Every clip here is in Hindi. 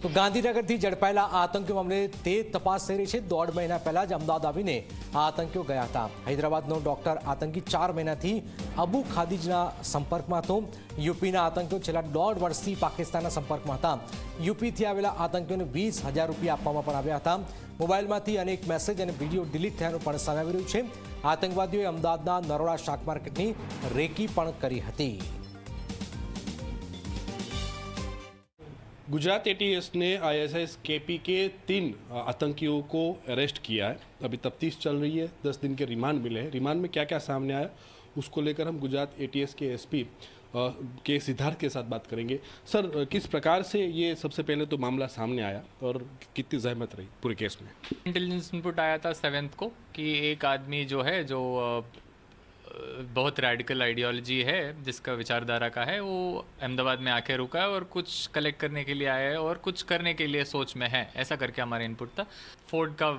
તો ગાંધીનગરથી ઝડપાયેલા આતંકી મામલે તેજ તપાસ થઈ રહી છે। 1.5 મહિના પહેલા જ અમદાવાદ આવીને આ આતંકીઓ ગયા હતા। હૈદરાબાદનો ડોક્ટર આતંકી 4 મહિનાથી અબુ ખાદીજના સંપર્કમાં હતો। યુપીના આતંકીઓ છેલ્લા 1.5 વર્ષથી પાકિસ્તાનના સંપર્કમાં હતા। યુપીથી આવેલા આતંકીઓને 20,000 રૂપિયા આપવામાં પણ આવ્યા હતા। મોબાઈલમાંથી અનેક મેસેજ અને વિડીયો ડિલીટ થયાનું પણ સામે આવી રહ્યું છે। આતંકવાદીઓએ અમદાવાદના નરોડા શાક માર્કેટની રેકી પણ કરી હતી। गुजरात एटीएस ने आईएसआईएस केपी के 3 आतंकियों को अरेस्ट किया है। अभी तफ्तीश चल रही है। 10 दिन के रिमांड मिले हैं। रिमांड में क्या क्या सामने आया उसको लेकर हम गुजरात एटीएस के एसपी के सिद्धार्थ के साथ बात करेंगे। सर, किस प्रकार से ये सबसे पहले तो मामला सामने आया और कितनी जहमत रही पूरे केस में? इंटेलिजेंस इनपुट आया था 7th को कि एक आदमी जो है जो बहुत रेडिकल आइडियोलॉजी है, जिसका विचारधारा का है, वो अहमदाबाद में आके रुका है और कुछ कलेक्ट करने के लिए आया है और कुछ करने के लिए सोच में है, ऐसा करके हमारा इनपुट था। फोर्ड का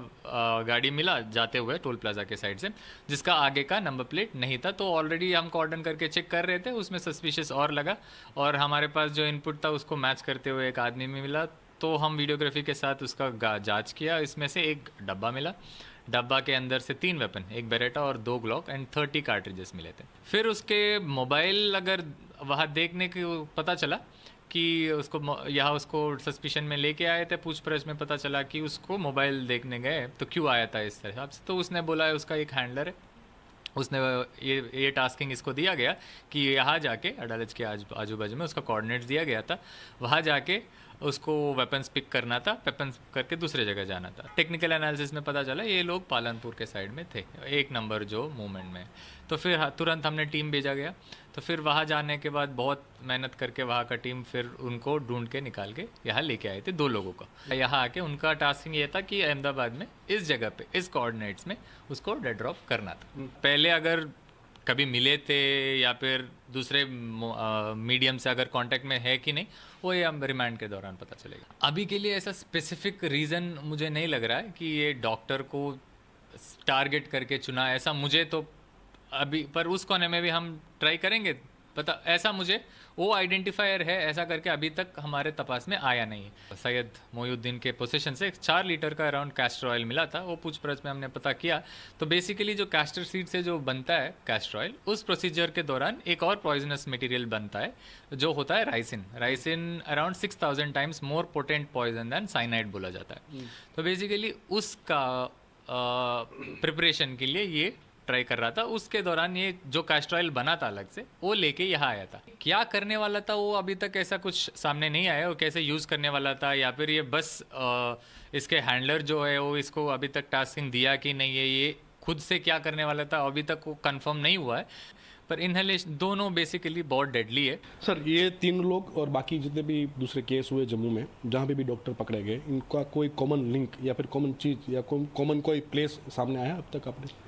गाड़ी मिला जाते हुए टोल प्लाजा के साइड से, जिसका आगे का नंबर प्लेट नहीं था। तो ऑलरेडी हम कॉर्डन करके चेक कर रहे थे, उसमें सस्पिशियस और लगा और हमारे पास जो इनपुट था उसको मैच करते हुए एक आदमी में मिला। तो हम वीडियोग्राफी के साथ उसका जांच किया। इसमें से एक डब्बा मिला। डब्बा के अंदर से 3 वेपन, एक बेरेटा और 2 ग्लॉक एंड 30 कार्ट्रिजेस मिले थे। फिर उसके मोबाइल अगर वहाँ देखने को पता चला कि उसको सस्पिशन में लेके आए थे। पूछपरछ में पता चला कि उसको मोबाइल देखने गए तो क्यों आया था इस तरह से। तो उसने बोला है उसका एक हैंडलर है, उसने ये टास्किंग इसको दिया गया कि यहाँ जाके अडालज के आजू बाजू में उसका कोऑर्डिनेट्स दिया गया था, वहाँ जाके उसको वेपन्स पिक करना था, वेपन्स करके दूसरे जगह जाना था। टेक्निकल एनालिसिस में पता चला ये लोग पालनपुर के साइड में थे, 1 नंबर जो मूवमेंट में। तो फिर तुरंत हमने टीम भेजा गया। तो फिर वहाँ जाने के बाद बहुत मेहनत करके वहाँ का टीम फिर उनको ढूंढ के निकाल के यहाँ लेके आए थे 2 लोगों का। यहाँ आके उनका टास्किंग ये था कि अहमदाबाद में इस जगह पे इस कोऑर्डिनेट्स में उसको डेड ड्रॉप करना था। पहले अगर कभी मिले थे या फिर दूसरे मीडियम से अगर कांटेक्ट में है कि नहीं, वो ये हम रिमांड के दौरान पता चलेगा। अभी के लिए ऐसा स्पेसिफिक रीज़न मुझे नहीं लग रहा है कि ये डॉक्टर को टारगेट करके चुना, ऐसा मुझे तो अभी, पर उस कोने में भी हम ट्राई करेंगे पता, ऐसा मुझे वो आइडेंटिफायर है ऐसा करके अभी तक हमारे तपास में आया नहीं है। सैयद मोयुद्दीन के पोजीशन से 4 लीटर का अराउंड कैस्टर ऑयल मिला था। वो पूछपरछ में हमने पता किया तो बेसिकली जो कैस्टर सीड से जो बनता है कैस्टर ऑयल, उस प्रोसीजर के दौरान एक और पॉइजनस मटेरियल बनता है जो होता है ricin. Ricin around 6000 times more potent poison than cyanide बोला जाता है। तो बेसिकली उसका प्रिपरेशन के लिए ये ट्राई कर रहा था। उसके दौरान ये जो कैस्टर ऑयल बना था अलग से, वो लेके यहाँ आया था। क्या करने वाला था वो अभी तक ऐसा कुछ सामने नहीं आया, और कैसे यूज़ करने वाला था या फिर ये बस इसके हैंडलर जो है वो इसको अभी तक टास्किंग दिया कि नहीं है, ये खुद से क्या करने वाला था अभी तक वो कंफर्म नहीं हुआ है। पर इनहेलेशन दोनों बेसिकली बहुत डेडली है। सर, ये 3 लोग और बाकी जितने भी दूसरे केस हुए जम्मू में जहाँ पे भी डॉक्टर पकड़े गए, इनका कोई कॉमन लिंक या फिर कॉमन चीज़ या कॉमन कोई प्लेस सामने आया अब तक आपने?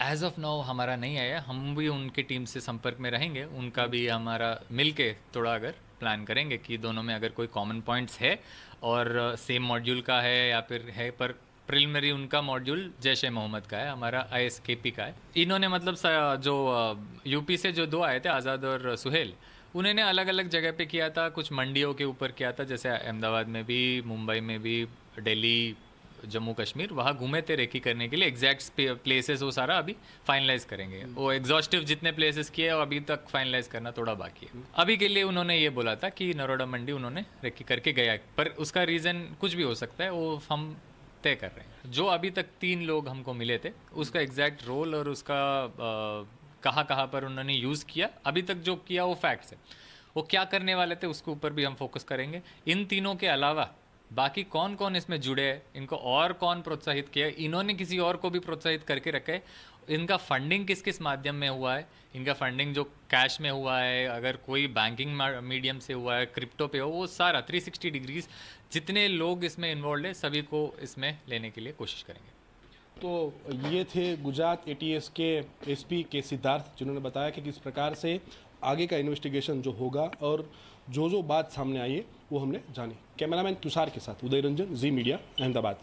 एज ऑफ नाउ हमारा नहीं आया। हम भी उनकी टीम से संपर्क में रहेंगे, उनका भी हमारा मिल के थोड़ा अगर प्लान करेंगे कि दोनों में अगर कोई कॉमन पॉइंट्स है और सेम मॉड्यूल का है या फिर है। पर प्रिलिमिनरी उनका मॉड्यूल जैश ए मोहम्मद का है, हमारा आईएसकेपी का है। इन्होंने मतलब जो यूपी से जो 2 आए थे, आज़ाद और सुहेल, उन्होंने अलग अलग जगह पे किया था। कुछ मंडियों के ऊपर किया था, जैसे अहमदाबाद में भी, मुंबई में भी, दिल्ली, जम्मू कश्मीर, वहाँ घूमे थे रेकी करने के लिए। एग्जैक्ट प्लेसेस वो सारा अभी फाइनलाइज करेंगे। वो एग्जॉस्टिव जितने प्लेसेस किए वो अभी तक फाइनलाइज करना थोड़ा बाकी है। अभी के लिए उन्होंने ये बोला था कि नरोड़ा मंडी उन्होंने रेकी करके गया, पर उसका रीज़न कुछ भी हो सकता है, वो हम तय कर रहे हैं। जो अभी तक 3 लोग हमको मिले थे, उसका एग्जैक्ट रोल और उसका कहाँ पर उन्होंने यूज़ किया, अभी तक जो किया वो फैक्ट्स है। वो क्या करने वाले थे उसके ऊपर भी हम फोकस करेंगे। इन तीनों के अलावा बाकी कौन कौन इसमें जुड़े हैं, इनको और कौन प्रोत्साहित किया है, इन्होंने किसी और को भी प्रोत्साहित करके रखा है, इनका फंडिंग किस किस माध्यम में हुआ है, इनका फंडिंग जो कैश में हुआ है, अगर कोई बैंकिंग मीडियम से हुआ है, क्रिप्टो पे हो, वो सारा 360 डिग्रीज जितने लोग इसमें इन्वॉल्व है सभी को इसमें लेने के लिए कोशिश करेंगे। तो ये थे गुजरात एटीएस के एसपी के सिद्धार्थ, जिन्होंने बताया कि किस प्रकार से आगे का इन्वेस्टिगेशन जो होगा और जो बात सामने आई है वो हमने जानी। कैमरामैन तुषार के साथ उदय रंजन, जी मीडिया, अहमदाबाद।